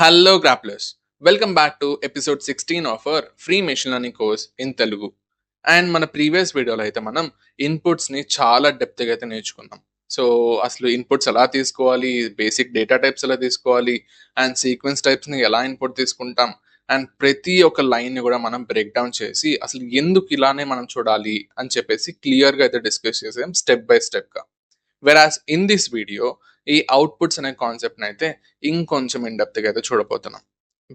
Hello Grapplers. Welcome back to episode 16 of our free machine learning course in Telugu. And మన previous వీడియోలో అయితే మనం ఇన్పుట్స్ని చాలా డెప్త్గా అయితే నేర్చుకున్నాం. సో అసలు ఇన్పుట్స్ ఎలా తీసుకోవాలి, బేసిక్ డేటా టైప్స్ ఎలా తీసుకోవాలి, అండ్ సీక్వెన్స్ టైప్స్ని ఎలా ఇన్పుట్ తీసుకుంటాం, అండ్ ప్రతి ఒక్క లైన్ని కూడా మనం బ్రేక్ డౌన్ చేసి అసలు ఎందుకు ఇలానే మనం చూడాలి అని చెప్పేసి క్లియర్గా అయితే డిస్కస్ చేసాం స్టెప్ బై స్టెప్గా. వెరాస్ ఇన్ దిస్ వీడియో ఈ అవుట్పుట్స్ అనే కాన్సెప్ట్ని అయితే ఇంకొంచెం ఇన్డెప్త్గా అయితే చూడబోతున్నాం.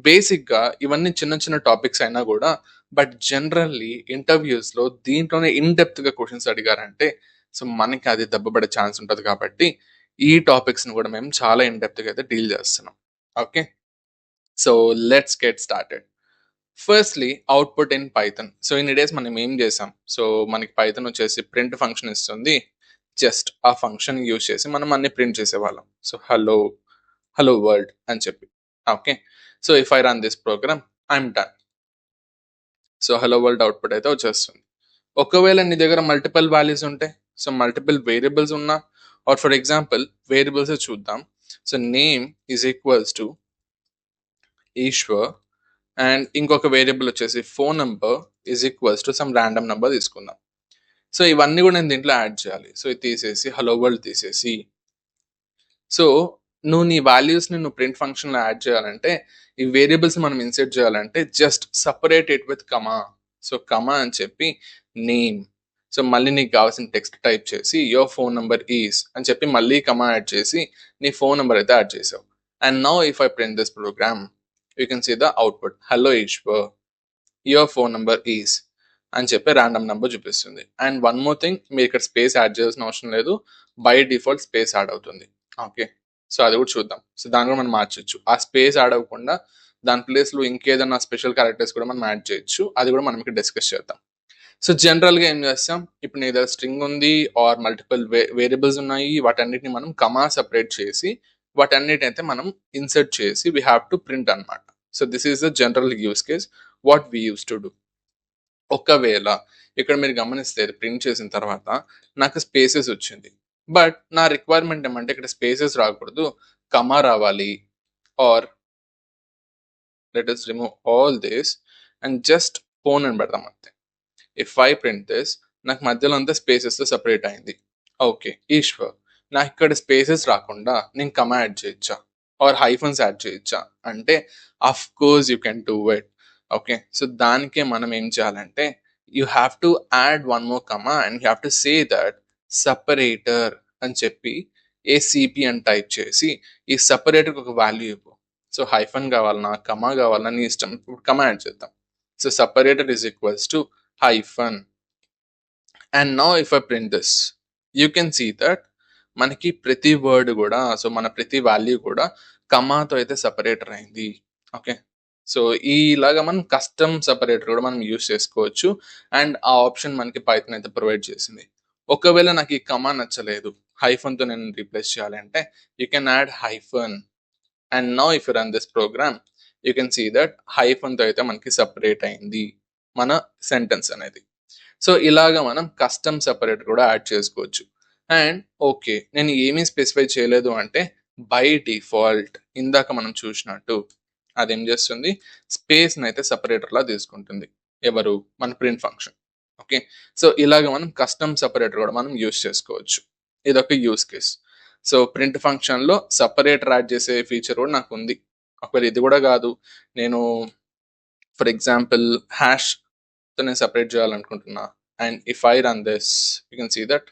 బేసిక్గా ఇవన్నీ చిన్న చిన్న టాపిక్స్ అయినా కూడా బట్ జనరల్లీ ఇంటర్వ్యూస్లో దీంట్లోనే ఇన్డెప్త్గా క్వశ్చన్స్ అడిగారంటే సో మనకి అది దెబ్బపడే ఛాన్స్ ఉంటుంది కాబట్టి ఈ టాపిక్స్ని కూడా మేము చాలా ఇన్డెప్త్గా అయితే డీల్ చేస్తున్నాం. Okay, so let's get started. Firstly output in Python. So ఇన్ని డేస్ మనం ఏం చేసాం, సో మనకి పైథన్ వచ్చేసి ప్రింట్ ఫంక్షన్ ఇస్తుంది. జస్ట్ ఆ ఫంక్షన్ యూజ్ చేసి మనం అన్ని ప్రింట్ చేసేవాళ్ళం. సో హలో హలో వరల్డ్ అని చెప్పి. Okay, so if I run this program I'm done. So hello world output అయితే వచ్చేస్తుంది. ఒకవేళ నీ దగ్గర మల్టిపుల్ వాల్యూస్ ఉంటాయి, సో మల్టిపుల్ వేరియబుల్స్ ఉన్నా, ఆర్ ఫర్ ఎగ్జాంపుల్ వేరియబుల్స్ చూద్దాం. So name is equals to Eshwar and ఇంకొక వేరియబుల్ వచ్చేసి phone number is equals to some random number తీసుకుందాం. సో ఇవన్నీ కూడా నేను దీంట్లో యాడ్ చేయాలి. సో ఇది తీసేసి హలో వరల్డ్ తీసేసి, సో నువ్వు నీ వాల్యూస్ని నువ్వు ప్రింట్ ఫంక్షన్లో యాడ్ చేయాలంటే ఈ వేరియబుల్స్ మనం ఇన్సర్ట్ చేయాలంటే just separate it with comma. So comma అని చెప్పి నేమ్, సో మళ్ళీ నీకు కావాల్సిన టెక్స్ట్ టైప్ చేసి యువర్ ఫోన్ నెంబర్ ఈస్ అని చెప్పి మళ్ళీ కమా యాడ్ చేసి నీ ఫోన్ నెంబర్ అయితే యాడ్ చేసావు. And now if I print this program you can see the output hello Ishwar your phone number is అని చెప్పి ర్యాండమ్ నెంబర్ చూపిస్తుంది. అండ్ వన్ మోర్ థింగ్, మీరు ఇక్కడ స్పేస్ యాడ్ చేయాల్సిన అవసరం లేదు, బై డిఫాల్ట్ స్పేస్ యాడ్ అవుతుంది. ఓకే, సో అది కూడా చూద్దాం. సో దాన్ని కూడా మనం మార్చొచ్చు. ఆ స్పేస్ యాడ్ అవ్వకుండా దాని ప్లేస్లో ఇంకేదైనా స్పెషల్ క్యారెక్టర్స్ కూడా మనం యాడ్ చేయొచ్చు. అది కూడా మనం ఇక్కడ డిస్కస్ చేద్దాం. సో జనరల్గా ఏం చేస్తాం, ఇప్పుడు నీ దగ్గర స్ట్రింగ్ ఉంది ఆర్ మల్టిపుల్ వేరియబుల్స్ ఉన్నాయి, వాటన్నిటిని మనం కమా సపరేట్ చేసి వాటన్నిటి అయితే మనం ఇన్సర్ట్ చేసి వీ హ్యావ్ టు ప్రింట్ అనమాట. So this is the general use case what we use to do. ఒకవేళ ఇక్కడ మీరు గమనిస్తే ప్రింట్ చేసిన తర్వాత నాకు స్పేసెస్ వచ్చింది, బట్ నా రిక్వైర్మెంట్ ఏమంటే ఇక్కడ స్పేసెస్ రాకూడదు, కమా రావాలి. Or let us remove all this and just phone అని పెడతాం అంతే. ఇఫ్ ఐ ప్రింట్ దిస్, నాకు మధ్యలో అంతా స్పేసెస్తో సపరేట్ అయింది. ఓకే ఈశ్వర్, నాకు ఇక్కడ స్పేసెస్ రాకుండా నేను కమా యాడ్ చేయొచ్చా ఆర్ హైఫన్స్ యాడ్ చేయొచ్చా అంటే of course you can do it. Okay, so దానికే మనం ఏం చేయాలంటే you have to add one more comma and you have to say that separator అని చెప్పి ఏసీపీ అని టైప్ చేసి ఈ సపరేటర్కి ఒక వాల్యూ ఇవ్వు. సో హైఫన్ కావాలన్నా కమా కావాలన్నా నీ ఇష్టం. ఇప్పుడు కమా యాడ్ చేద్దాం. So separator is equals to hyphen. And now if I print this, you can see that మనకి ప్రతి వర్డ్ కూడా, సో మన ప్రతి వాల్యూ కూడా కమాతో అయితే సపరేటర్ అయింది. ఓకే, సో ఈలాగా మనం కస్టమ్ సపరేటర్ కూడా మనం యూస్ చేసుకోవచ్చు. అండ్ ఆ ఆప్షన్ మనకి పైథాన్ అయితే ప్రొవైడ్ చేసింది. ఒకవేళ నాకు ఈ కమా నచ్చలేదు, హైఫన్తో నేను రీప్లేస్ చేయాలి అంటే you can add hyphen. And now if you run this program you can see that హైఫన్తో అయితే మనకి సపరేట్ అయింది మన సెంటెన్స్ అనేది. సో ఇలాగా మనం కస్టమ్ సెపరేటర్ కూడా యాడ్ చేసుకోవచ్చు. అండ్ ఓకే, నేను ఏమీ స్పెసిఫై చేయలేదు అంటే బై డిఫాల్ట్ ఇందాక మనం చూసినట్టు అదేం చేస్తుంది, స్పేస్ని అయితే సెపరేటర్లా తీసుకుంటుంది. ఎవరు, మన ప్రింట్ ఫంక్షన్. ఓకే, సో ఇలాగ మనం కస్టమ్ సెపరేటర్ కూడా మనం యూస్ చేసుకోవచ్చు. ఇదొక యూస్ కేస్. సో ప్రింట్ ఫంక్షన్లో సపరేటర్ యాడ్ చేసే ఫీచర్ కూడా నాకు ఉంది. ఒకవేళ ఇది కూడా కాదు, నేను ఫర్ ఎగ్జాంపుల్ హ్యాష్తో నేను సపరేట్ చేయాలనుకుంటున్నా and if I run this you can see that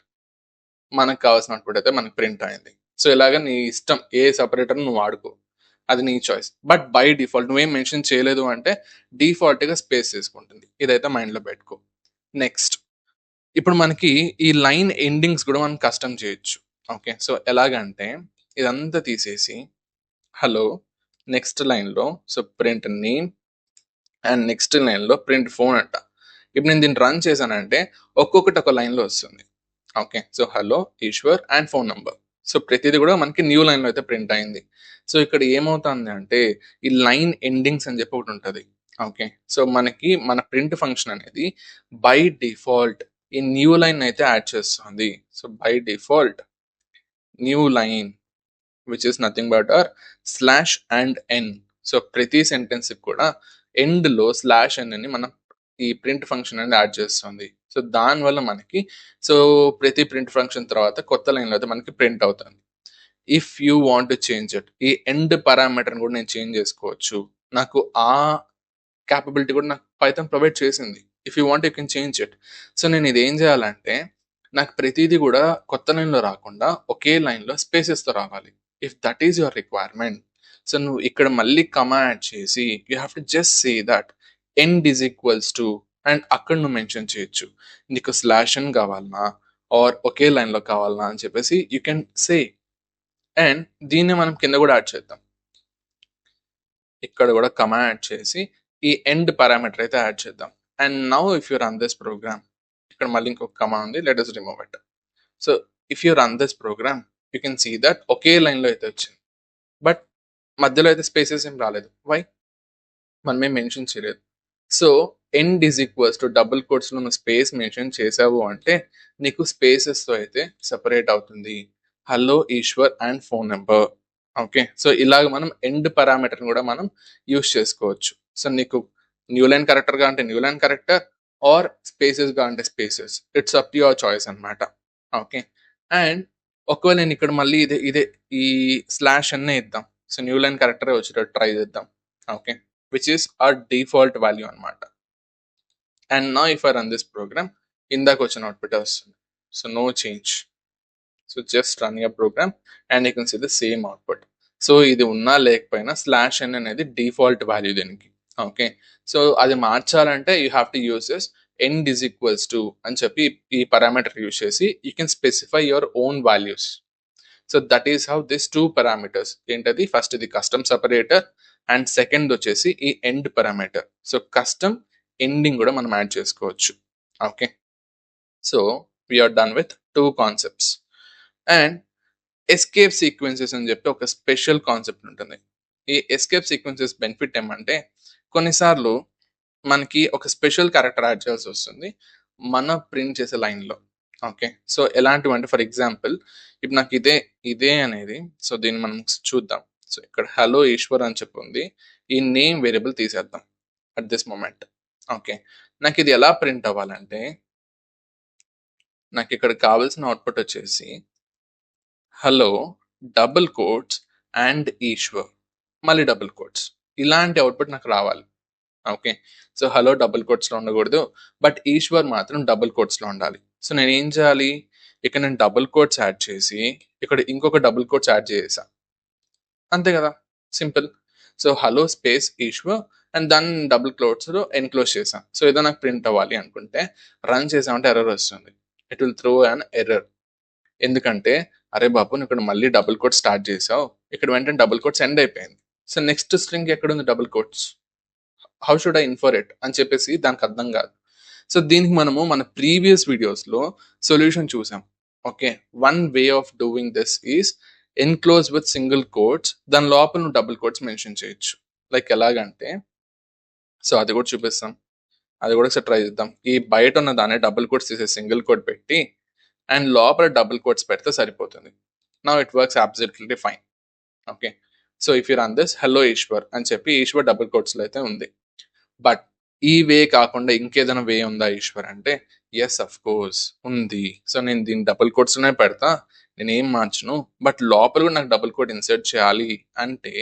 మనకు కావాల్సిన అవుట్పుట్ అయితే మనకి ప్రింట్ అయింది. సో ఇలాగ నీ ఇష్టం, ఏ సపరేటర్ నువ్వు వాడుకో, అది నీ చాయిస్. బట్ బై డిఫాల్ట్ నువ్వేం మెన్షన్ చేయలేదు అంటే డిఫాల్ట్గా స్పేస్ తీసుకుంటుంది. ఇదైతే మైండ్లో పెట్టుకో. నెక్స్ట్, ఇప్పుడు మనకి ఈ లైన్ ఎండింగ్స్ కూడా మనం కస్టమ్ చేయొచ్చు. ఓకే, సో ఎలాగంటే ఇదంతా తీసేసి హలో నెక్స్ట్ లైన్లో so print name and next లైన్లో ప్రింట్ ఫోన్ అంట. ఇప్పుడు నేను దీన్ని రన్ చేశానంటే ఒక్కొక్కటి ఒక లైన్లో వస్తుంది. Okay, so hello Ishwar and phone number. So ప్రతిదీ కూడా మనకి న్యూ లైన్లో అయితే ప్రింట్ అయింది. సో ఇక్కడ ఏమవుతుంది అంటే ఈ లైన్ ఎండింగ్స్ అని చెప్పి ఒకటి ఉంటుంది. ఓకే, సో మనకి మన ప్రింట్ ఫంక్షన్ అనేది బై డిఫాల్ట్ ఈ న్యూ లైన్ అయితే యాడ్ చేస్తుంది. So by default new line which is nothing but or slash and n so ప్రతి సెంటెన్స్ కూడా ఎండ్లో స్లాష్ అని మనం ఈ ప్రింట్ ఫంక్షన్ అనేది యాడ్ చేస్తుంది. సో దానివల్ల మనకి సో ప్రతి ప్రింట్ ఫంక్షన్ తర్వాత కొత్త లైన్లో అయితే మనకి ప్రింట్ అవుతుంది. If you want to change it, ఈ ఎండ్ పారామీటర్ని కూడా నేను చేంజ్ చేసుకోవచ్చు. నాకు ఆ క్యాపబిలిటీ కూడా నాకు పైథాన్ ప్రొవైడ్ చేసింది. If you want you can change it. So నేను ఇది ఏం చేయాలంటే నాకు ప్రతిదీ కూడా కొత్త లైన్లో రాకుండా ఒకే లైన్లో స్పేసెస్తో రావాలి. If that is your requirement, so నువ్వు ఇక్కడ మళ్ళీ కమా యాడ్ చేసి you have to just say that end is equals to and అక్కడ నువ్వు మెన్షన్ చేయొచ్చు. నీకు స్లాష్ అని కావాలన్నా ఆర్ ఒకే లైన్లో కావాలన్నా అని చెప్పేసి యూ కెన్ సే. అండ్ దీన్ని మనం కింద కూడా యాడ్ చేద్దాం. ఇక్కడ కూడా కమా యాడ్ చేసి ఈ ఎండ్ పారామీటర్ అయితే యాడ్ చేద్దాం. And now if you run this program, ఇక్కడ మళ్ళీ ఇంకొక కమా ఉంది, let us remove it. So if you run this program you can see that ఒకే లైన్లో అయితే వచ్చింది, బట్ మధ్యలో అయితే స్పేసెస్ ఏం రాలేదు. వై? మనమేం మెన్షన్ చేయలేదు. So end is equals to double కోట్స్లో నువ్వు స్పేస్ మెన్షన్ చేసావు అంటే నీకు స్పేసెస్తో అయితే సెపరేట్ అవుతుంది hello Ishwar and phone number. Okay, so ఇలాగ మనం ఎండ్ పారామీటర్ని కూడా మనం యూస్ చేసుకోవచ్చు. సో నీకు న్యూ లైన్ కరెక్టర్గా అంటే న్యూ లైన్ కరెక్టర్ ఆర్ స్పేసెస్గా అంటే spaces, it's up to your choice అనమాట. ఓకే, అండ్ ఒకవేళ నేను ఇక్కడ మళ్ళీ ఇదే ఇదే ఈ స్లాష్ అన్నే ఇద్దాం. సో న్యూ లైన్ కరెక్టరే వచ్చేటట్టు ట్రై చేద్దాం. Okay, which is our default value అనమాట. And now if I run this program, ఇందాక వచ్చిన అవుట్పుట్ వస్తుంది. So no change. So just run your program and you can see the same output. So ఇది ఉన్నా లేకపోయినా slash n అనేది default value దీనికి. Okay, so అది మార్చాలంటే you have to use this end is equals to అని చెప్పి ఈ పారామీటర్ యూస్ చేసి you can specify your own values. So that is how this two parameters ఏంటది, ఫస్ట్ ఇది కస్టమ్ సెపరేటర్ అండ్ సెకండ్ వచ్చేసి ఈ end parameter. So custom ending కూడా మనం యాడ్ చేసుకోవచ్చు. Okay, so we're done with two concepts. And escape sequences అని చెప్పి ఒక స్పెషల్ కాన్సెప్ట్ ఉంటుంది. ఈ ఎస్కేప్ సీక్వెన్సెస్ బెనిఫిట్ ఏమంటే కొన్నిసార్లు మనకి ఒక స్పెషల్ క్యారెక్టర్ యాడ్ చేయాల్సి వస్తుంది మన ప్రింట్ చేసే లైన్లో. ఓకే, సో ఎలాంటివి అంటే ఫర్ ఎగ్జాంపుల్ ఇప్పుడు నాకు ఇదే అనేది, సో దీన్ని మనం చూద్దాం. సో ఇక్కడ హలో ఈశ్వర్ అని చెప్పి ఉంది, ఈ నేమ్ వేరియబుల్ తీసేద్దాం అట్ దిస్ మూమెంట్. ఓకే, నాకు ఇది ఎలా ప్రింట్ అవ్వాలంటే నాకు ఇక్కడ కావాల్సిన అవుట్పుట్ వచ్చేసి hello double quotes and Ishwar మళ్ళీ డబుల్ కోట్స్, ఇలాంటి అవుట్పుట్ నాకు రావాలి. ఓకే, సో హలో డబుల్ కోట్స్లో ఉండకూడదు, బట్ ఈశ్వర్ మాత్రం డబుల్ కోట్స్లో ఉండాలి. సో నేను ఏం చేయాలి, ఇక్కడ నేను డబుల్ కోట్స్ యాడ్ చేసి ఇక్కడ ఇంకొక డబుల్ కోట్స్ యాడ్ చేసా, అంతే కదా, simple. So hello space Ishwar and దాన్ని డబుల్ కోట్స్లో ఎన్క్లోజ్ చేసాం. సో ఏదో నాకు ప్రింట్ అవ్వాలి అనుకుంటే రన్ చేసామంటే ఎర్రర్ వస్తుంది. It will throw an error. ఎందుకంటే అరే బాబు నువ్వు ఇక్కడ మళ్ళీ డబుల్ కోట్ స్టార్ట్ చేసావు, ఇక్కడ వెంటనే డబుల్ కోట్స్ ఎండ్ అయిపోయింది. సో నెక్స్ట్ స్ట్రింగ్ ఎక్కడ ఉంది double quotes, how should I infer it అని చెప్పేసి దానికి అర్థం కాదు. సో దీనికి మనము మన ప్రీవియస్ వీడియోస్లో సొల్యూషన్ చూసాం. Okay, one way of doing this is enclose with single quotes, దాని లోపల నువ్వు డబుల్ కోట్స్ మెన్షన్ చేయొచ్చు. లైక్ ఎలాగంటే, సో అది కూడా చూపిస్తాం, అది కూడా ఒకసారి ట్రై చేద్దాం. ఈ బయట ఉన్న దాన్ని డబుల్ కోట్స్ తీసే సింగిల్ కోట్ పెట్టి అండ్ లోపల డబుల్ కోట్స్ పెడితే సరిపోతుంది. Now it works absolutely fine. Okay, so if you run this hello Ishwar అని చెప్పి ఈశ్వర్ డబుల్ కోట్స్లో అయితే ఉంది. బట్ ఈ వే కాకుండా ఇంకేదైనా వే ఉందా ఈశ్వర్ అంటే ఎస్ అఫ్ కోర్స్ ఉంది. సో నేను దీన్ని డబుల్ కోట్స్లోనే పెడతా, నేను ఏం మార్చను, బట్ లోపల కూడా నాకు డబుల్ కోట్ ఇన్సర్ట్ చేయాలి అంటే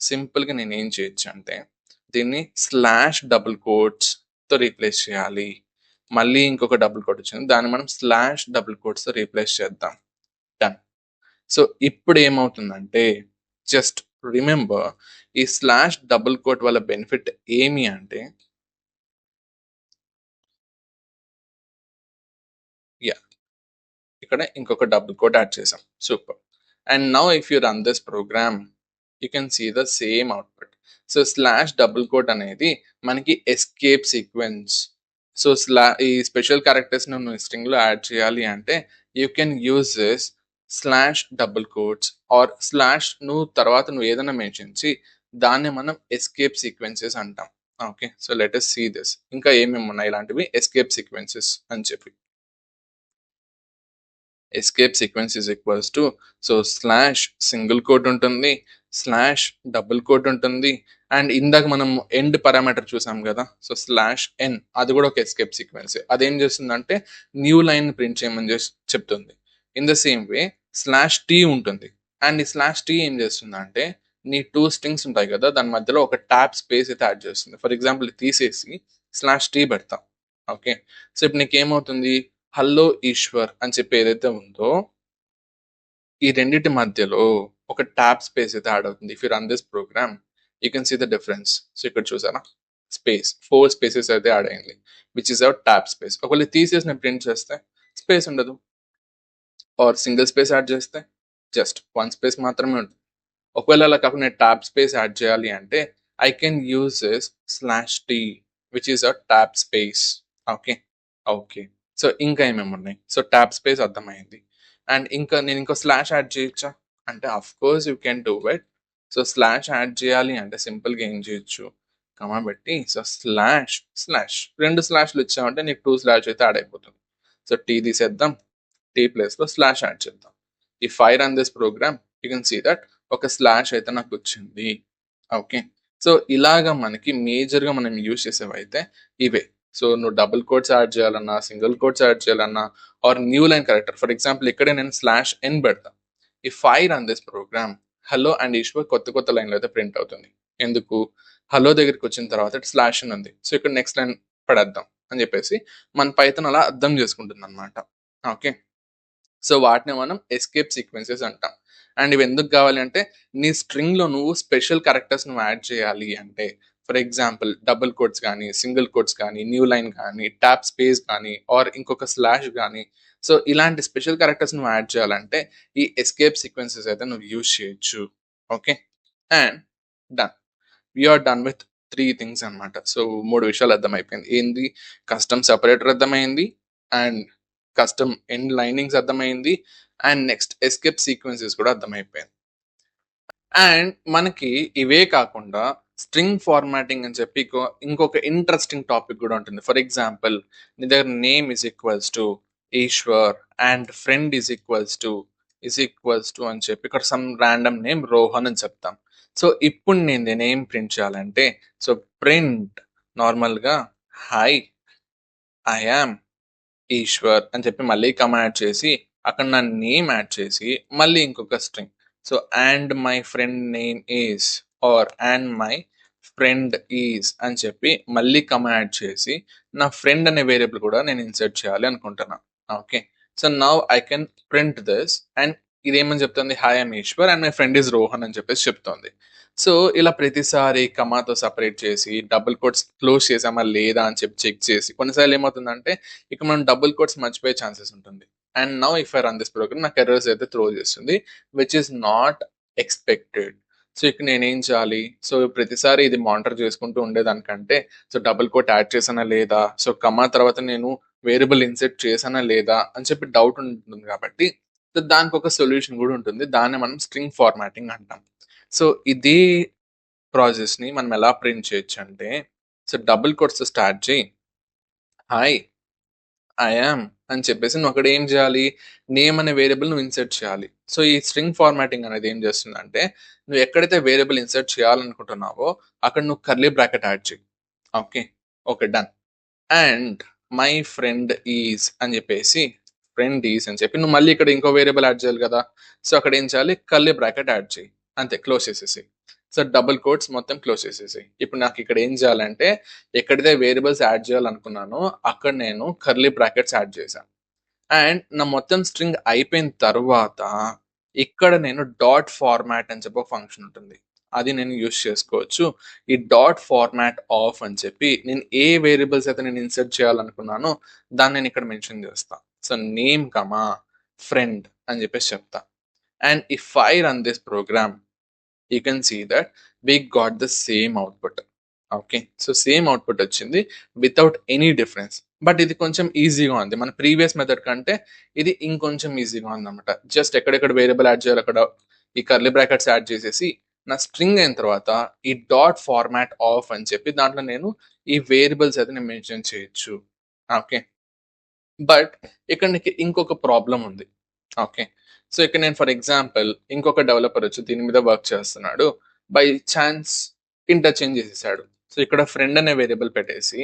సింపుల్గా నేను ఏం చేయొచ్చు అంటే దీన్ని స్లాష్ డబుల్ కోట్స్తో రీప్లేస్ చేయాలి. మళ్ళీ ఇంకొక డబుల్ కోట్ వచ్చింది, దాన్ని మనం స్లాష్ డబుల్ కోట్స్తో రీప్లేస్ చేద్దాం. డన్. సో ఇప్పుడు ఏమవుతుందంటే జస్ట్ రిమెంబర్ ఈ స్లాష్ డబుల్ కోట్ వల్ల బెనిఫిట్ ఏమి అంటే ఇక్కడ ఇంకొక డబుల్ కోట్ యాడ్ చేసాం. Super. And now if you run this program you can see the same output. So slash double quote అనేది మనకి ఎస్కేప్ సీక్వెన్స్. సో ఈ స్పెషల్ క్యారెక్టర్స్ నువ్వు స్ట్రింగ్లో యాడ్ చేయాలి అంటే you can use this slash double quotes or slash నువ్వు ఏదైనా mention చేసి దాన్ని మనం ఎస్కేప్ సీక్వెన్సెస్ అంటాం. Okay, so let us see this. ఇంకా ఏమేమి ఉన్నాయి ఇలాంటివి ఎస్కేప్ సీక్వెన్సెస్ అని చెప్పి. Escape sequence is equals to so slash single quote ఉంటుంది, స్లాష్ డబుల్ కోట్ ఉంటుంది, అండ్ ఇందాక మనం ఎండ్ పారామీటర్ చూసాం కదా, సో స్లాష్ ఎన్ అది కూడా ఒక ఎస్కేప్ సీక్వెన్స్. అదేం చేస్తుందంటే న్యూ లైన్ ప్రింట్ చేయమని చెప్తుంది. In the same way slash T ఉంటుంది, అండ్ ఈ స్లాష్ టీ ఏం చేస్తుందంటే నీ టూ స్ట్రింగ్స్ ఉంటాయి కదా దాని మధ్యలో ఒక ట్యాబ్ స్పేస్ అయితే యాడ్ చేస్తుంది. ఫర్ ఎగ్జాంపుల్ తీసేసి స్లాష్ టీ పెడతాం. ఓకే, సో ఇప్పుడు నీకేమవుతుంది, హలో ఈశ్వర్ అని చెప్పి ఏదైతే ఉందో ఈ రెండింటి మధ్యలో ఒక ట్యాబ్ స్పేస్ అయితే యాడ్ అవుతుంది. If you run this program you can see the difference. So ఇక్కడ చూసారా, స్పేస్ 4 స్పేసెస్ అయితే యాడ్ అయింది, which is our tab space. ఒకవేళ తీసేసి నేను ప్రింట్ చేస్తే స్పేస్ ఉండదు, ఆర్ సింగిల్ స్పేస్ యాడ్ చేస్తే జస్ట్ 1 స్పేస్ మాత్రమే ఉంటుంది. ఒకవేళ అలా కాకుండా నేను ట్యాబ్ స్పేస్ యాడ్ చేయాలి అంటే I can use slash T which is a tab space. Okay okay, so ఇంకా ఏమేమి ఉన్నాయి, సో ట్యాబ్ స్పేస్ అర్థమైంది. అండ్ ఇంకా నేను ఇంకో స్లాష్ యాడ్ చేయొచ్చా అంటే of course you can do it. So slash add చేయాలి అంటే సింపుల్గా ఏం చేయొచ్చు, కమా పెట్టి సో స్లాష్ స్లాష్ 2 స్లాష్లు ఇచ్చామంటే నీకు 2 స్లాష్ అయితే యాడ్ అయిపోతుంది. సో టీ తీసేద్దాం, టీ ప్లేస్లో స్లాష్ యాడ్ చేద్దాం. ఈ ఫైర్ run this program you can see that ఒక స్లాష్ అయితే నాకు వచ్చింది. ఓకే, సో ఇలాగా మనకి మేజర్గా మనం యూజ్ చేసేవైతే ఇవే. సో నువ్వు డబుల్ కోట్స్ యాడ్ చేయాలన్నా, సింగిల్ కోట్స్ యాడ్ చేయాలన్నా, or new line character, for example ఇక్కడే నేను స్లాష్ ఎన్ పెడతా. ఈ ఫైర్ run this program hello and Ishwar కొత్త కొత్త లైన్లో అయితే ప్రింట్ అవుతుంది. ఎందుకు, హలో దగ్గరికి వచ్చిన తర్వాత స్లాష్ అని ఉంది, సో ఇక్కడ నెక్స్ట్ లైన్ పడేద్దాం అని చెప్పేసి మన పైథాన్ అలా అర్థం చేసుకుంటుంది అనమాట. ఓకే, సో వాటిని మనం ఎస్కేప్ సీక్వెన్సెస్ అంటాం. అండ్ ఇవి ఎందుకు కావాలి అంటే నీ స్ట్రింగ్లో నువ్వు స్పెషల్ క్యారెక్టర్స్ నువ్వు యాడ్ చేయాలి అంటే, ఫర్ ఎగ్జాంపుల్ డబుల్ కోట్స్ కానీ, సింగిల్ కోట్స్ కానీ, న్యూ లైన్ కానీ, ట్యాప్ స్పేస్ కానీ, ఆర్ ఇంకొక స్లాష్ కానీ, సో ఇలాంటి స్పెషల్ క్యారెక్టర్స్ నువ్వు యాడ్ చేయాలంటే ఈ ఎస్కేప్ సీక్వెన్సెస్ అయితే నువ్వు యూజ్ చేయొచ్చు. Okay, and done, we're done with 3 things అనమాట. సో 3 విషయాలు అర్థమైపోయింది. ఏంది, కస్టమ్ సెపరేటర్ అర్థమైంది, అండ్ కస్టమ్ ఎండ్ లైనింగ్స్ అర్థమైంది, అండ్ నెక్స్ట్ ఎస్కేప్ సీక్వెన్సెస్ కూడా అర్థమైపోయింది. అండ్ మనకి ఇవే కాకుండా స్ట్రింగ్ ఫార్మాటింగ్ అని చెప్పి ఇంకొక ఇంట్రెస్టింగ్ టాపిక్ కూడా ఉంటుంది. ఫర్ ఎగ్జాంపుల్ నీ దగ్గర name is equals to Eshwar and friend is equals to అని చెప్పి ఇక్కడ సమ్ ర్యాండమ్ నేమ్ రోహన్ అని చెప్తాం. సో ఇప్పుడు నేను నేమ్ ప్రింట్ చేయాలంటే సో ప్రింట్ నార్మల్గా హాయ్ ఐ యామ్ ఈశ్వర్ అని చెప్పి మళ్ళీ కమాండ్ చేసి అక్కడ నా నేమ్ యాడ్ చేసి మళ్ళీ ఇంకొక string, so and my friend name is R and my friend is అని చెప్పి మళ్ళీ కమాండ్ చేసి నా ఫ్రెండ్ అనే వేరియబుల్ కూడా నేను ఇన్సర్ట్ చేయాలి అనుకుంటున్నాను. Okay, so now I can print this, and ఇదేమని చెప్తుంది, hi I'm Ishwar and my friend is Rohan అని చెప్పేసి చెప్తుంది. సో ఇలా ప్రతిసారి కమాతో సపరేట్ చేసి డబుల్ కోట్స్ క్లోజ్ చేసామా లేదా అని చెప్పి చెక్ చేసి కొన్నిసార్లు ఏమవుతుందంటే ఇక మనం డబుల్ కోట్స్ మర్చిపోయే ఛాన్సెస్ ఉంటుంది. And now if I run this program నాకు ఎర్రర్స్ అయితే త్రో చేస్తుంది which is not expected. So ఇక్కడ నేనేం చేయాలి, సో ప్రతిసారి ఇది మానిటర్ చేసుకుంటూ ఉండేదానికంటే సో డబుల్ కోట్ యాడ్ చేసానా లేదా, సో కమా తర్వాత నేను వేరియబుల్ ఇన్సెట్ చేసానా లేదా అని చెప్పి డౌట్ ఉంటుంది కాబట్టి సో దానికి ఒక సొల్యూషన్ కూడా ఉంటుంది, దాన్ని మనం స్ట్రింగ్ ఫార్మాటింగ్ అంటాం. సో ఇదే ప్రాసెస్ని మనం ఎలా ప్రింట్ చేయొచ్చు అంటే సో డబుల్ కోట్స్ స్టార్ట్ చేయి, హాయ్ ఐ యామ్ అని చెప్పేసి నువ్వు అక్కడ ఏం చేయాలి, నేమ్ అనే వేరియబుల్ నువ్వు ఇన్సర్ట్ చేయాలి. సో ఈ స్ట్రింగ్ ఫార్మాటింగ్ అనేది ఏం చేస్తుందంటే నువ్వు ఎక్కడైతే వేరియబుల్ ఇన్సర్ట్ చేయాలనుకుంటున్నావో అక్కడ నువ్వు కర్లీ బ్రాకెట్ యాడ్ చేయి. Okay okay done, and my friend is అని చెప్పేసి ఫ్రెండ్ ఈజ్ అని చెప్పి నువ్వు మళ్ళీ ఇక్కడ ఇంకో వేరియబుల్ యాడ్ చేయాలి కదా, సో అక్కడ ఏం చేయాలి, కర్లీ బ్రాకెట్ యాడ్ చేయి, అంతే క్లోజ్ చేసేసి సో డబుల్ కోట్స్ మొత్తం క్లోజ్ చేసేసి. ఇప్పుడు నాకు ఇక్కడ ఏం చేయాలంటే ఎక్కడైతే వేరియబుల్స్ యాడ్ చేయాలనుకున్నానో అక్కడ నేను కర్లీ బ్రాకెట్స్ యాడ్ చేశాను. అండ్ నా మొత్తం స్ట్రింగ్ అయిపోయిన తర్వాత ఇక్కడ నేను డాట్ ఫార్మాట్ అని చెప్పి ఒక ఫంక్షన్ ఉంటుంది, అది నేను యూస్ చేసుకోవచ్చు. ఈ డాట్ ఫార్మాట్ ఆఫ్ అని చెప్పి నేను ఏ వేరియబుల్స్ అయితే నేను ఇన్సర్ట్ చేయాలనుకున్నానో దాన్ని నేను ఇక్కడ మెన్షన్ చేస్తా. సో నేమ్ కమా ఫ్రెండ్ అని చెప్పేసి చెప్తా. And if I run this program you can see that we got the same output. Okay, so same output వచ్చింది వితౌట్ ఎనీ డిఫరెన్స్. బట్ ఇది కొంచెం ఈజీగా ఉంది, మన ప్రీవియస్ మెథడ్ కంటే ఇది ఇంకొంచెం ఈజీగా ఉంది అనమాట. జస్ట్ ఎక్కడెక్కడ వేరియబుల్ యాడ్ చేయాలి అక్కడ ఈ కర్లీ బ్రాకెట్స్ యాడ్ చేసేసి నా స్ట్రింగ్ అయిన తర్వాత ఈ డాట్ ఫార్మాట్ ఆఫ్ అని చెప్పి దాంట్లో నేను ఈ వేరియబుల్స్ అయితే నేను మెన్షన్ చేయొచ్చు. ఓకే, బట్ ఇక్కడ నీకు ఇంకొక ప్రాబ్లం ఉంది. ఓకే. సో, ఇక్కడ నేను ఫర్ ఎగ్జాంపుల్ ఇంకొక డెవలపర్ వచ్చి దీని మీద వర్క్ చేస్తున్నాడు. బై చాన్స్ ఇంటర్చేంజ్ చేసేసాడు. సో, ఇక్కడ ఫ్రెండ్ అనే వేరియబుల్ పెట్టేసి,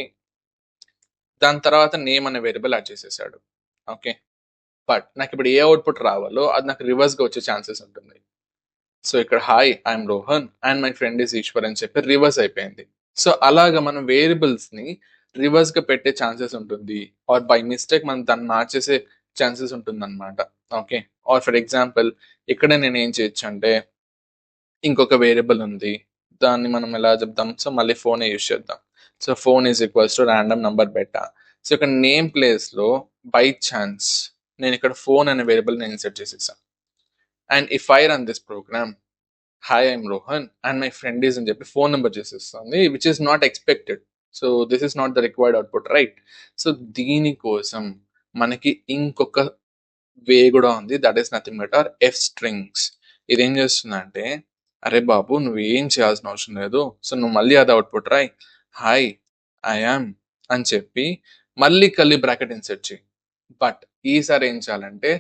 దాని తర్వాత నేమ్ అనే వేరియబుల్ యాడ్ చేసేసాడు. ఓకే. బట్ నాకిప్పుడు ఏ అవుట్‌పుట్ రావాలో అది నాకు రివర్స్‌గా వచ్చే ఛాన్సెస్ ఉంటుంది. సో, ఇక్కడ hi I'm Rohan and my friend is Eshwar అని చెప్పి రివర్స్ అయిపోయింది. సో, అలాగా మనం వేరియబుల్స్‌ని రివర్స్‌గా పెట్టే ఛాన్సెస్ ఉంటుంది. ఆర్ బై మిస్టేక్ మనం దాన్ని మార్చేసే ఛాన్సెస్ ఉంటుందన్నమాట. ఓకే. ఆర్ ఫర్ ఎగ్జాంపుల్ ఇక్కడ నేనేం చేయొచ్చంటే ఇంకొక వేరియబుల్ ఉంది. దాన్ని మనం ఎలా చెప్దాం? సో, మళ్ళీ ఫోనే యూజ్ చేద్దాం. So, phone is equals to random number పెట్టా. సో, ఇక్కడ నేమ్ ప్లేస్‌లో బై ఛాన్స్ నేనిక్కడ ఫోన్ అనే వేరియబుల్‌ని ఇన్సర్ట్ చేసేసా. And if I run this program hi I'm Rohan and my friend is అని చెప్పి ఫోన్ నెంబర్ చేసేస్తుంది which is not expected. So this is not the required output right. So దీనికోసం మనకి ఇంకొక వే కూడా ఉంది, that is nothing but are f strings. ఇదేం చేస్తుందంటే అరే బాబు నువ్వు ఏం చేయాల్సిన అవసరం లేదు, సో నువ్వు మళ్ళీ అది అవుట్పుట్ రాయ్ హాయ్ ఐఎమ్ అని చెప్పి మళ్ళీ కర్లీ బ్రాకెట్ ఇన్సెట్ చేయి. బట్ ఈసారి ఏం చేయాలంటే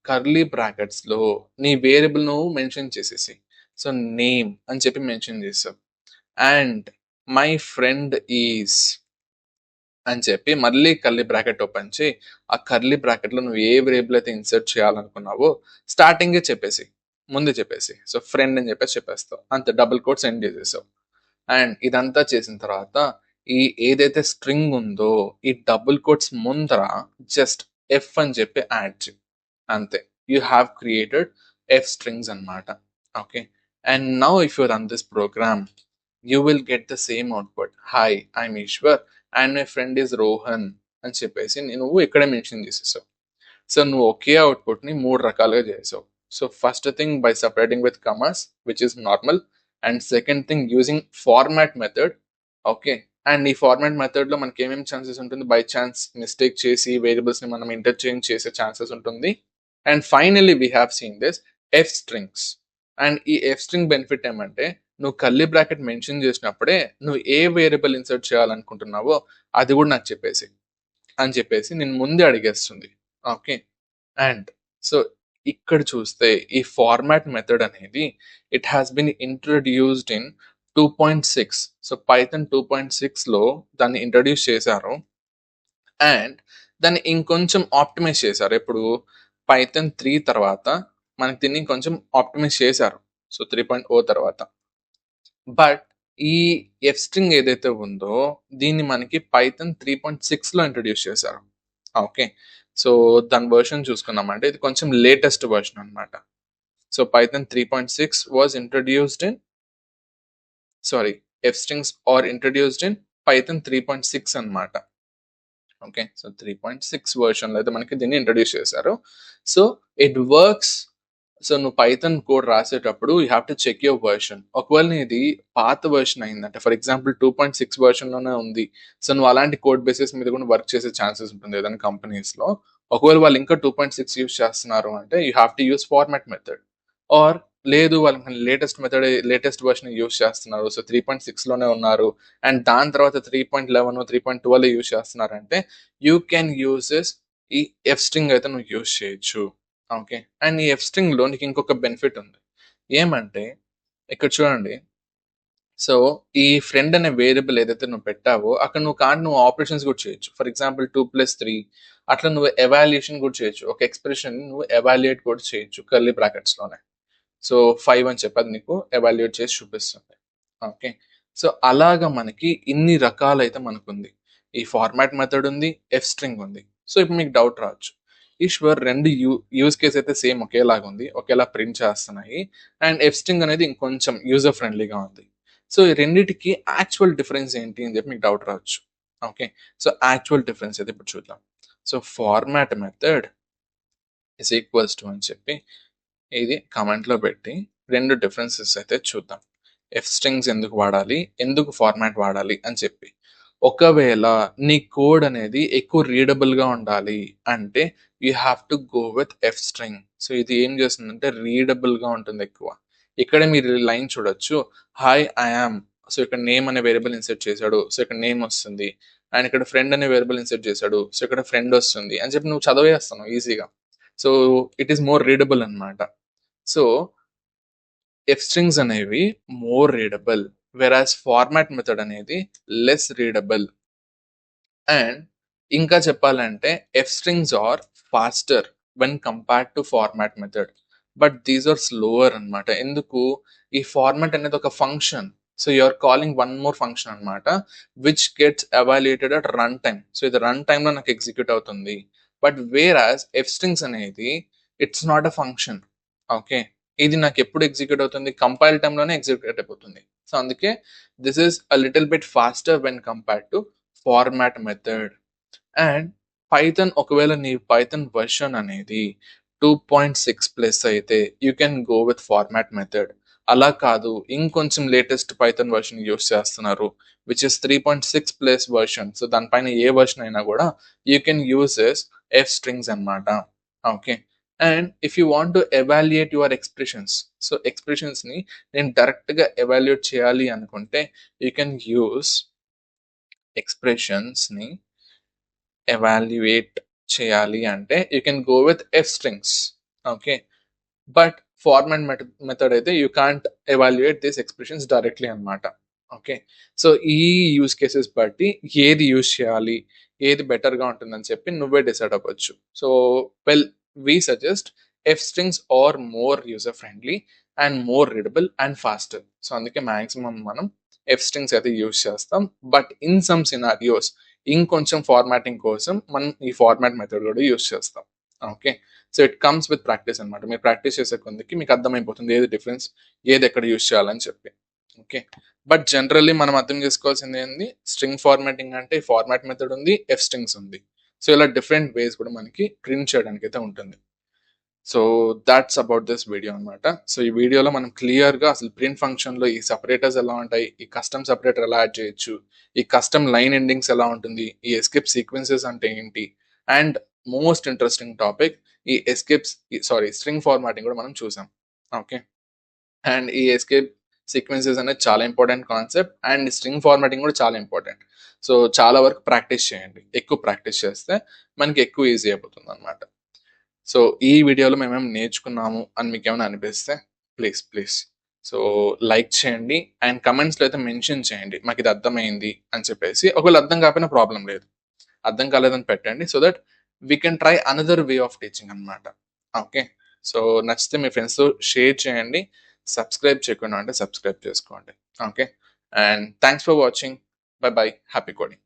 కర్లీ బ్రాకెట్స్ లో నీ వేరియబుల్ నువ్వు మెన్షన్ చేసేసి, సో నేమ్ అని చెప్పి మెన్షన్ చేసావు అండ్ మై ఫ్రెండ్ ఈజ్ అని చెప్పి మళ్ళీ కర్లీ బ్రాకెట్ ఓపెన్ చేయి. ఆ కర్లీ బ్రాకెట్ లో నువ్వు ఏ వేరియబుల్ అయితే ఇన్సర్ట్ చేయాలనుకున్నావో స్టార్టింగే చెప్పేసి, ముందు చెప్పేసి, సో ఫ్రెండ్ అని చెప్పేసి చెప్పేస్తావు అంతే, డబుల్ కోట్ సెండ్ చేసేసావు. అండ్ ఇదంతా చేసిన తర్వాత ఈ ఏదైతే స్ట్రింగ్ ఉందో ఈ డబుల్ కోట్స్ ముందర జస్ట్ ఎఫ్ అని చెప్పి యాడ్ చేయి అంతే. You have created f strings అన్నమాట. Okay. And now if you run this program you will get the same output hi I'm Ishwar and my friend is Rohan అని చెప్పేసి నువ్వు ఇక్కడే మెన్షన్ చేసేసావు. సో నువ్వు ఒకే అవుట్పుట్ ని మూడు రకాలుగా చేసావు. So first thing by separating with కమాస్ which is normal, and second thing using format method. Okay. And ఈ ఫార్మాట్ మెథడ్ లో మనకి ఏమేమి ఛాన్సెస్ ఉంటుంది, బై ఛాన్స్ మిస్టేక్ చేసి వేరియబుల్స్ ని మనం ఇంటర్చేంజ్ చేసే ఛాన్సెస్ ఉంటుంది. And finally we have seen this F strings. And ఈ ఎఫ్ స్ట్రింగ్ బెనిఫిట్ ఏమంటే నువ్వు కర్లీ బ్రాకెట్ మెన్షన్ చేసినప్పుడే నువ్వు ఏ వేరియబుల్ ఇన్సర్ట్ చేయాలనుకుంటున్నావో అది కూడా నాకు చెప్పేసి అని చెప్పేసి నేను ముందే అడిగేస్తుంది. ఓకే. అండ్ సో ఇక్కడ చూస్తే ఈ ఫార్మాట్ మెథడ్ అనేది it has been introduced in 2.6. So Python 2.6లో దాన్ని ఇంట్రడ్యూస్ చేశారు అండ్ దాన్ని ఇంకొంచెం ఆప్టిమైజ్ చేశారు. ఇప్పుడు పైథాన్ 3 తర్వాత మనకి దీన్ని కొంచెం ఆప్టిమైజ్ చేశారు. సో 3.0 తర్వాత. బట్ ఈ ఎఫ్ స్ట్రింగ్ ఏదైతే ఉందో దీన్ని మనకి పైథాన్ 3.6లో ఇంట్రడ్యూస్ చేశారు. ఓకే. సో దాని వర్షన్ చూసుకున్నామంటే ఇది కొంచెం లేటెస్ట్ వర్షన్ అన్నమాట. So Python 3.6 was introduced in sorry F strings are introduced in Python 3.6 అన్నమాట. ఓకే. సో 3.6 వర్షన్లో అయితే మనకి దీన్ని ఇంట్రడ్యూస్ చేశారు. So it works. సో నువ్వు పైథాన్ కోడ్ రాసేటప్పుడు you have to check your version. ఒకవేళ నీది పాత వర్షన్ అయిందంటే ఫర్ ఎగ్జాంపుల్ 2.6 వర్షన్లోనే ఉంది, సో నువ్వు అలాంటి కోడ్ బేసిస్ మీద కూడా వర్క్ చేసే ఛాన్సెస్ ఉంటుంది ఏదైనా కంపెనీస్లో. ఒకవేళ వాళ్ళు ఇంకా 2.6 యూస్ చేస్తున్నారు అంటే you have to use format method. Or లేదు వాళ్ళకి లేటెస్ట్ వర్షన్ యూస్ చేస్తున్నారు, సో 3.6లోనే ఉన్నారు అండ్ దాని తర్వాత 3.11 3.12 యూస్ చేస్తున్నారంటే యూ కెన్ యూజెస్ ఈ ఎఫ్ స్ట్రింగ్ అయితే నువ్వు యూస్ చేయొచ్చు. ఓకే. అండ్ ఈ ఎఫ్ స్ట్రింగ్లో నీకు ఇంకొక బెనిఫిట్ ఉంది. ఏమంటే ఇక్కడ చూడండి, సో ఈ ఫ్రెండ్ అనే వేరియబుల్ ఏదైతే నువ్వు పెట్టావో అక్కడ నువ్వు ఆపరేషన్స్ కూడా చేయొచ్చు. ఫర్ ఎగ్జాంపుల్ 2+3 అట్లా నువ్వు ఎవాల్యుయేషన్ కూడా చేయొచ్చు. ఒక ఎక్స్ప్రెషన్ నువ్వు ఎవాల్యుయేట్ కూడా చేయొచ్చు కర్లీ బ్రాకెట్స్లోనే. సో 5 అని చెప్పి అది నీకు ఎవాల్యుయేట్ చేసి చూపిస్తుంది. ఓకే. సో అలాగా మనకి ఇన్ని రకాలైతే మనకుంది. ఈ ఫార్మాట్ మెథడ్ ఉంది, ఎఫ్ స్ట్రింగ్ ఉంది. సో ఇప్పుడు మీకు డౌట్ రావచ్చు, ఈశ్వర్ రెండు యూజ్ కేస్ అయితే సేమ్ ఒకేలాగా ఉంది, ఒకేలా ప్రింట్ చేస్తున్నాయి అండ్ ఎఫ్ స్ట్రింగ్ అనేది ఇంకొంచెం యూజర్ ఫ్రెండ్లీగా ఉంది. సో ఈ రెండింటికి యాక్చువల్ డిఫరెన్స్ ఏంటి అని చెప్పి మీకు డౌట్ రావచ్చు. ఓకే. సో యాక్చువల్ డిఫరెన్స్ అయితే ఇప్పుడు చూద్దాం. So format method is equals to అని చెప్పి ఇది కమెంట్లో పెట్టి రెండు డిఫరెన్సెస్ అయితే చూద్దాం. ఎఫ్ స్ట్రింగ్స్ ఎందుకు వాడాలి, ఎందుకు ఫార్మాట్ వాడాలి అని చెప్పి. ఒకవేళ నీ కోడ్ అనేది ఎక్కువ రీడబుల్గా ఉండాలి అంటే you have to go with F string. So ఇది ఏం చేస్తుందంటే రీడబుల్గా ఉంటుంది ఎక్కువ. ఇక్కడ మీరు లైన్ చూడొచ్చు హాయ్ ఐఆమ్. సో ఇక్కడ నేమ్ అనే వేరియబుల్ ఇన్సర్ట్ చేశాడు, సో ఇక్కడ నేమ్ వస్తుంది. అండ్ ఇక్కడ ఫ్రెండ్ అనే వేరియబుల్ ఇన్సర్ట్ చేశాడు, సో ఇక్కడ ఫ్రెండ్ వస్తుంది అని చెప్పి నువ్వు చదివేస్తాను ఈజీగా. So it is more readable అన్నమాట. సో ఎఫ్ స్ట్రింగ్స్ అనేవి more readable, whereas format method అనేది లెస్ రీడబుల్. అండ్ ఇంకా చెప్పాలంటే F strings are faster when compared to format method, but these are slower అన్నమాట. ఎందుకు? ఈ ఫార్మాట్ అనేది ఒక function, so you're calling one more function అన్నమాట, which gets evaluated at run time. So ఇది run time లో నాకు ఎగ్జిక్యూట్ అవుతుంది. బట్ వేరాస్ ఎఫ్ స్ట్రింగ్స్ అనేది it's not a function. Okay, ఇది నాకు ఎప్పుడు ఎగ్జిక్యూట్ అవుతుంది? కంపైల్ టైంలోనే ఎగ్జిక్యూట్ అయిపోతుంది. సో అందుకే this is a little bit faster when compared to format method. And Python, ఒకవేళ నీ పైథాన్ వర్షన్ అనేది 2.6 ప్లస్ అయితే you can go with format method. అలా కాదు, ఇంకొంచెం లేటెస్ట్ పైథాన్ వర్షన్ యూస్ చేస్తున్నారు which is 3.6 plus version, so దానిపైన ఏ వర్షన్ అయినా కూడా you can use f strings అన్నమాట. Okay, and if you want to evaluate your expressions, so expressions ని నేను డైరెక్ట్ గా ఎవాల్యుయేట్ చేయాలి అనుకుంటే యూ కెన్ యూస్ ఎక్స్ప్రెషన్స్ ని ఎవాల్యుయేట్ చేయాలి అంటే you can go with f strings. Okay, but format method అయితే you can't evaluate this expressions directly అన్నమాట. ఓకే, సో ఈ యూస్ కేసెస్ బట్టి ఏది యూస్ చేయాలి, ఏది బెటర్గా ఉంటుందని చెప్పి నువ్వే డిసైడ్ అవ్వచ్చు. So well, we suggest F strings are more user friendly and more readable and faster. So అందుకే మాక్సిమం మనం ఎఫ్ స్ట్రింగ్స్ అయితే యూస్ చేస్తాం. బట్ ఇన్ సమ్ సినారియోస్ ఇంకొంచెం ఫార్మాటింగ్ కోసం మనం ఈ ఫార్మాట్ మెథడ్ కూడా యూస్ చేస్తాం. Okay, so it comes with practice అనమాట. మీరు ప్రాక్టీస్ చేసే కొందికి మీకు అర్థమైపోతుంది ఏది డిఫరెన్స్, ఏది ఎక్కడ యూస్ చేయాలని చెప్పి. ఓకే, బట్ జనరల్లీ మనం అర్థం చేసుకోవాల్సింది ఏంది, స్ట్రింగ్ ఫార్మాటింగ్ అంటే ఫార్మాట్ మెథడ్ ఉంది, ఎఫ్ స్ట్రింగ్స్ ఉంది. సో ఇలా డిఫరెంట్ వేస్ కూడా మనకి ప్రింట్ చేయడానికి అయితే ఉంటుంది. So that's about this video అనమాట. సో ఈ వీడియోలో మనం క్లియర్గా అసలు ప్రింట్ ఫంక్షన్లో ఈ సపరేటర్స్ ఎలా ఉంటాయి, ఈ కస్టమ్ సపరేటర్ ఎలా యాడ్ చేయొచ్చు, ఈ కస్టమ్ లైన్ ఎండింగ్స్ ఎలా ఉంటుంది, ఈ ఎస్కేప్ సీక్వెన్సెస్ అంటే ఏంటి, అండ్ మోస్ట్ ఇంట్రెస్టింగ్ టాపిక్ ఈ ఎస్కేప్స్ సారీ స్ట్రింగ్ ఫార్మాటింగ్ కూడా మనం చూసాం. ఓకే, అండ్ ఈ ఎస్కేప్ సీక్వెన్సెస్ అనేది చాలా important concept, and string formatting కూడా చాలా ఇంపార్టెంట్. సో చాలా వరకు ప్రాక్టీస్ చేయండి, ఎక్కువ ప్రాక్టీస్ చేస్తే మనకి ఎక్కువ ఈజీ అయిపోతుంది అనమాట. సో ఈ వీడియోలో మేమేం నేర్చుకున్నాము అని మీకు ఏమైనా అనిపిస్తే ప్లీజ్ సో లైక్ చేయండి అండ్ కమెంట్స్లో అయితే మెన్షన్ చేయండి మాకు ఇది అర్థమైంది అని చెప్పేసి. ఒకవేళ అర్థం కాకపోయినా ప్రాబ్లం లేదు, అర్థం కాలేదని పెట్టండి, so that we can try another way of teaching అనమాట. ఓకే, సో నచ్చితే మీ ఫ్రెండ్స్తో షేర్ చేయండి, సబ్స్క్రైబ్ చేయకుండా అంటే సబ్స్క్రైబ్ చేసుకోండి. Okay, and thanks for watching, by by, happy coding.